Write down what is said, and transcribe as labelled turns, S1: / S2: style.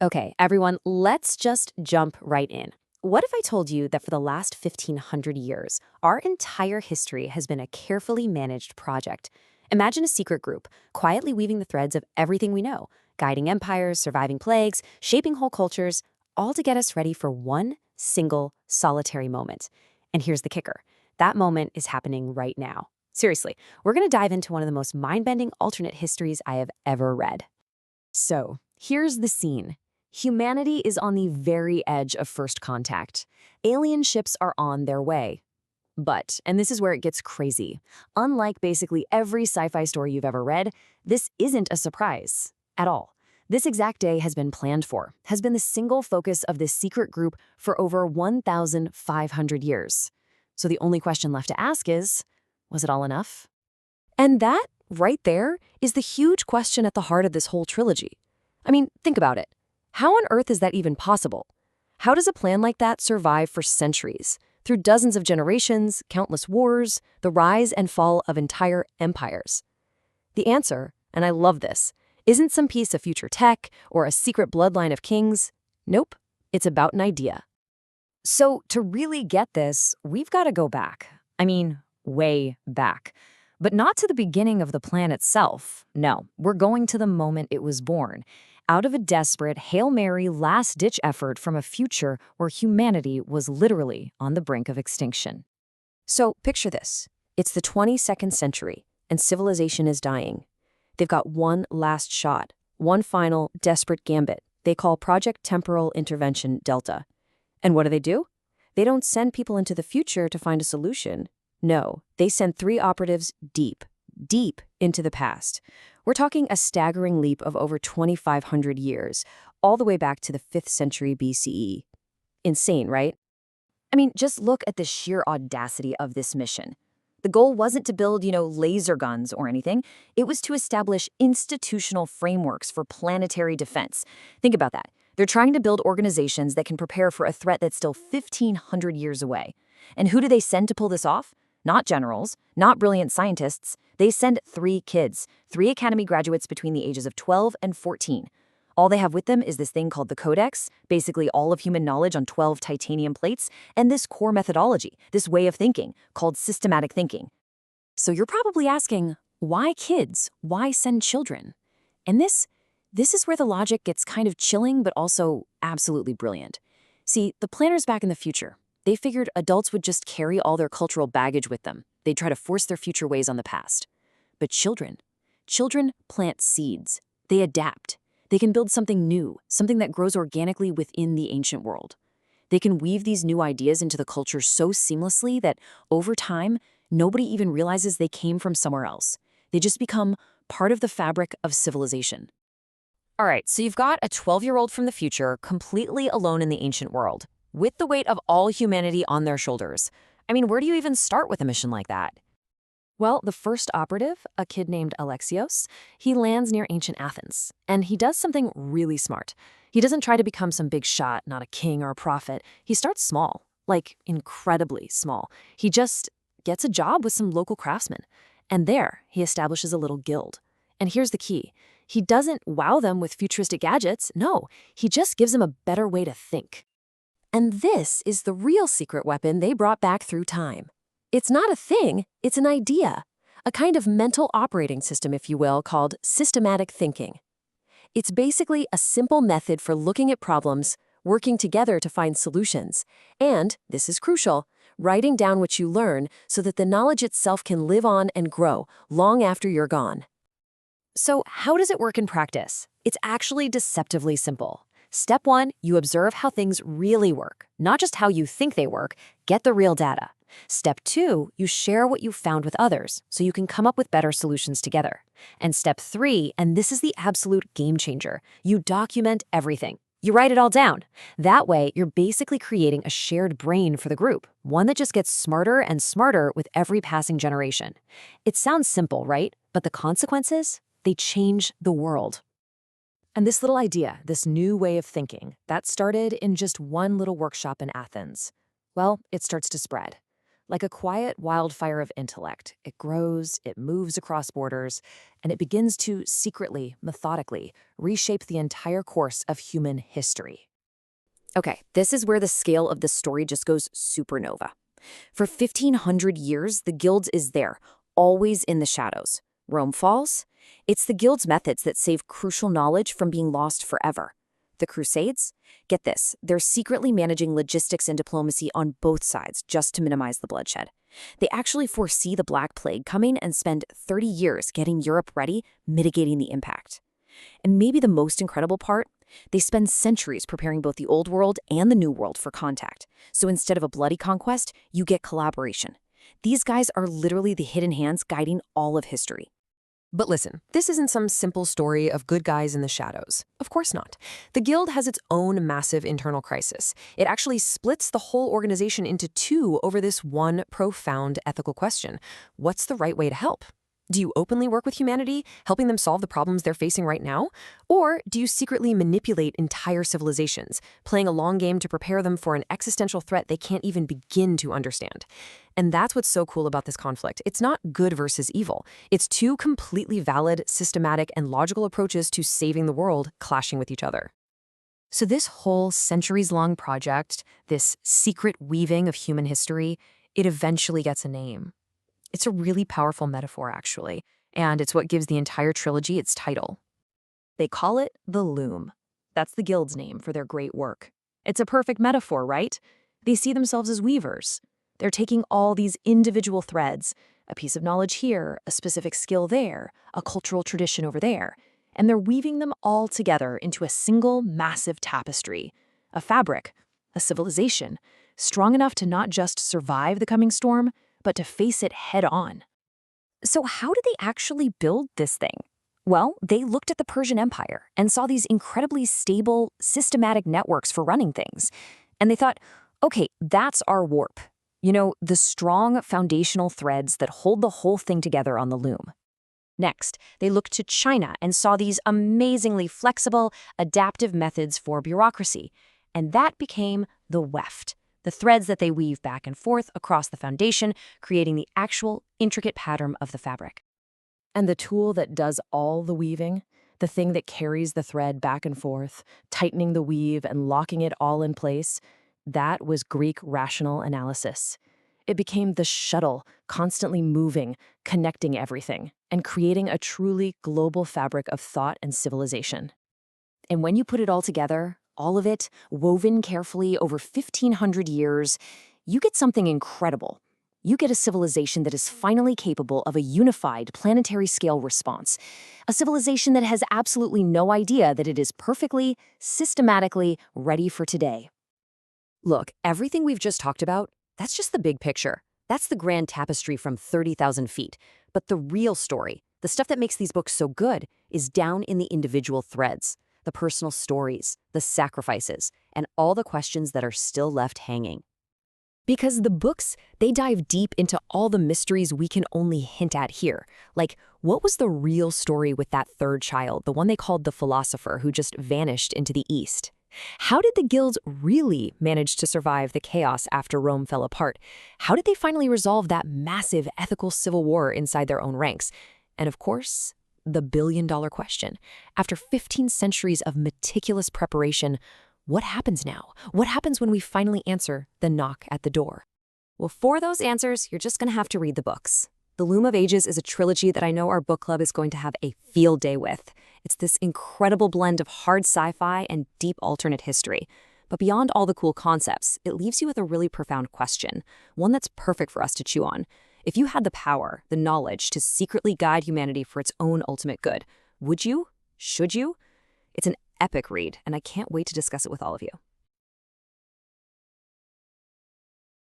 S1: Okay, everyone, let's just jump right in. What if I told you that for the last 1,500 years, our entire history has been a carefully managed project? Imagine a secret group, quietly weaving the threads of everything we know, guiding empires, surviving plagues, shaping whole cultures, all to get us ready for one single solitary moment. And here's the kicker. That moment is happening right now. Seriously, we're going to dive into one of the most mind-bending alternate histories I have ever read. So, here's the scene. Humanity is on the very edge of first contact. Alien ships are on their way. But, and this is where it gets crazy, unlike basically every sci-fi story you've ever read, this isn't a surprise at all. This exact day has been planned for, has been the single focus of this secret group for over 1,500 years. So the only question left to ask is, was it all enough? And that, right there, is the huge question at the heart of this whole trilogy. I mean, think about it. How on earth is that even possible? How does a plan like that survive for centuries, through dozens of generations, countless wars, the rise and fall of entire empires? The answer, and I love this, isn't some piece of future tech or a secret bloodline of kings. Nope, it's about an idea. So to really get this, we've got to go back. I mean, way back. But not to the beginning of the plan itself. No, we're going to the moment it was born, out of a desperate, Hail Mary last-ditch effort from a future where humanity was literally on the brink of extinction. So picture this. It's the 22nd century, and civilization is dying. They've got one last shot, one final, desperate gambit they call Project Temporal Intervention Delta. And what do? They don't send people into the future to find a solution. No, they send 3 operatives deep into the past. We're talking a staggering leap of over 2,500 years, all the way back to the 5th century BCE. Insane, right? I mean, just look at the sheer audacity of this mission. The goal wasn't to build, laser guns or anything. It was to establish institutional frameworks for planetary defense. Think about that. They're trying to build organizations that can prepare for a threat that's still 1,500 years away. And who do they send to pull this off? Not generals, not brilliant scientists. They send 3 kids, 3 academy graduates between the ages of 12 and 14. All they have with them is this thing called the Codex, basically all of human knowledge on 12 titanium plates, and this core methodology, this way of thinking, called systematic thinking. So you're probably asking, why kids? Why send children? And this is where the logic gets kind of chilling, but also absolutely brilliant. See, the planners back in the future, they figured adults would just carry all their cultural baggage with them. They'd try to force their future ways on the past. But children plant seeds. They adapt. They can build something new, something that grows organically within the ancient world. They can weave these new ideas into the culture so seamlessly that, over time, nobody even realizes they came from somewhere else. They just become part of the fabric of civilization. All right, so you've got a 12-year-old from the future completely alone in the ancient world, with the weight of all humanity on their shoulders. I mean, where do you even start with a mission like that? Well, the first operative, a kid named Alexios, he lands near ancient Athens, and he does something really smart. He doesn't try to become some big shot, not a king or a prophet. He starts small, like incredibly small. He just gets a job with some local craftsmen, and there he establishes a little guild. And here's the key. He doesn't wow them with futuristic gadgets. No, he just gives them a better way to think. And this is the real secret weapon they brought back through time. It's not a thing, it's an idea, a kind of mental operating system, if you will, called systematic thinking. It's basically a simple method for looking at problems, working together to find solutions, and, this is crucial, writing down what you learn so that the knowledge itself can live on and grow long after you're gone. So how does it work in practice? It's actually deceptively simple. Step 1, you observe how things really work, not just how you think they work. Get the real data. Step 2, you share what you found with others so you can come up with better solutions together. And step 3, and this is the absolute game changer, you document everything. You write it all down. That way, you're basically creating a shared brain for the group, one that just gets smarter and smarter with every passing generation. It sounds simple, right? But the consequences? They change the world. And this little idea, this new way of thinking, that started in just one little workshop in Athens. Well, it starts to spread. Like a quiet wildfire of intellect. It grows, it moves across borders, and it begins to secretly, methodically, reshape the entire course of human history. Okay, this is where the scale of the story just goes supernova. For 1,500 years, the Guilds is there, always in the shadows. Rome falls. It's the Guild's methods that save crucial knowledge from being lost forever. The Crusades? Get this, they're secretly managing logistics and diplomacy on both sides just to minimize the bloodshed. They actually foresee the Black Plague coming and spend 30 years getting Europe ready, mitigating the impact. And maybe the most incredible part? They spend centuries preparing both the Old World and the New World for contact. So instead of a bloody conquest, you get collaboration. These guys are literally the hidden hands guiding all of history.
S2: But listen, this isn't some simple story of good guys in the shadows. Of course not. The Guild has its own massive internal crisis. It actually splits the whole organization into two over this one profound ethical question. What's the right way to help? Do you openly work with humanity, helping them solve the problems they're facing right now? Or do you secretly manipulate entire civilizations, playing a long game to prepare them for an existential threat they can't even begin to understand? And that's what's so cool about this conflict. It's not good versus evil. It's two completely valid, systematic, and logical approaches to saving the world clashing with each other. So this whole centuries-long project, this secret weaving of human history, it eventually gets a name. It's a really powerful metaphor, actually, and it's what gives the entire trilogy its title. They call it the Loom. That's the Guild's name for their great work. It's a perfect metaphor, right? They see themselves as weavers. They're taking all these individual threads, a piece of knowledge here, a specific skill there, a cultural tradition over there, and they're weaving them all together into a single massive tapestry, a fabric, a civilization, strong enough to not just survive the coming storm, but to face it head on. So how did they actually build this thing? Well, they looked at the Persian Empire and saw these incredibly stable, systematic networks for running things. And they thought, okay, that's our warp. You know, the strong foundational threads that hold the whole thing together on the loom. Next, they looked to China and saw these amazingly flexible, adaptive methods for bureaucracy. And that became the weft. The threads that they weave back and forth across the foundation, creating the actual intricate pattern of the fabric. And the tool that does all the weaving, the thing that carries the thread back and forth, tightening the weave and locking it all in place, that was Greek rational analysis. It became the shuttle, constantly moving, connecting everything, and creating a truly global fabric of thought and civilization. And when you put it all together, all of it, woven carefully over 1,500 years, you get something incredible. You get a civilization that is finally capable of a unified planetary scale response. A civilization that has absolutely no idea that it is perfectly, systematically ready for today. Look, everything we've just talked about, that's just the big picture. That's the grand tapestry from 30,000 feet. But the real story, the stuff that makes these books so good, is down in the individual threads. The personal stories, the sacrifices, and all the questions that are still left hanging. Because the books, they dive deep into all the mysteries we can only hint at here. Like, what was the real story with that third child, the one they called the philosopher who just vanished into the East? How did the Guilds really manage to survive the chaos after Rome fell apart? How did they finally resolve that massive ethical civil war inside their own ranks? And of course, the billion-dollar question. After 15 centuries of meticulous preparation, what happens now? What happens when we finally answer the knock at the door? Well, for those answers, you're just going to have to read the books. The Loom of Ages is a trilogy that I know our book club is going to have a field day with. It's this incredible blend of hard sci-fi and deep alternate history. But beyond all the cool concepts, it leaves you with a really profound question, one that's perfect for us to chew on. If you had the power, the knowledge to secretly guide humanity for its own ultimate good, would you? Should you? It's an epic read, and I can't wait to discuss it with all of you.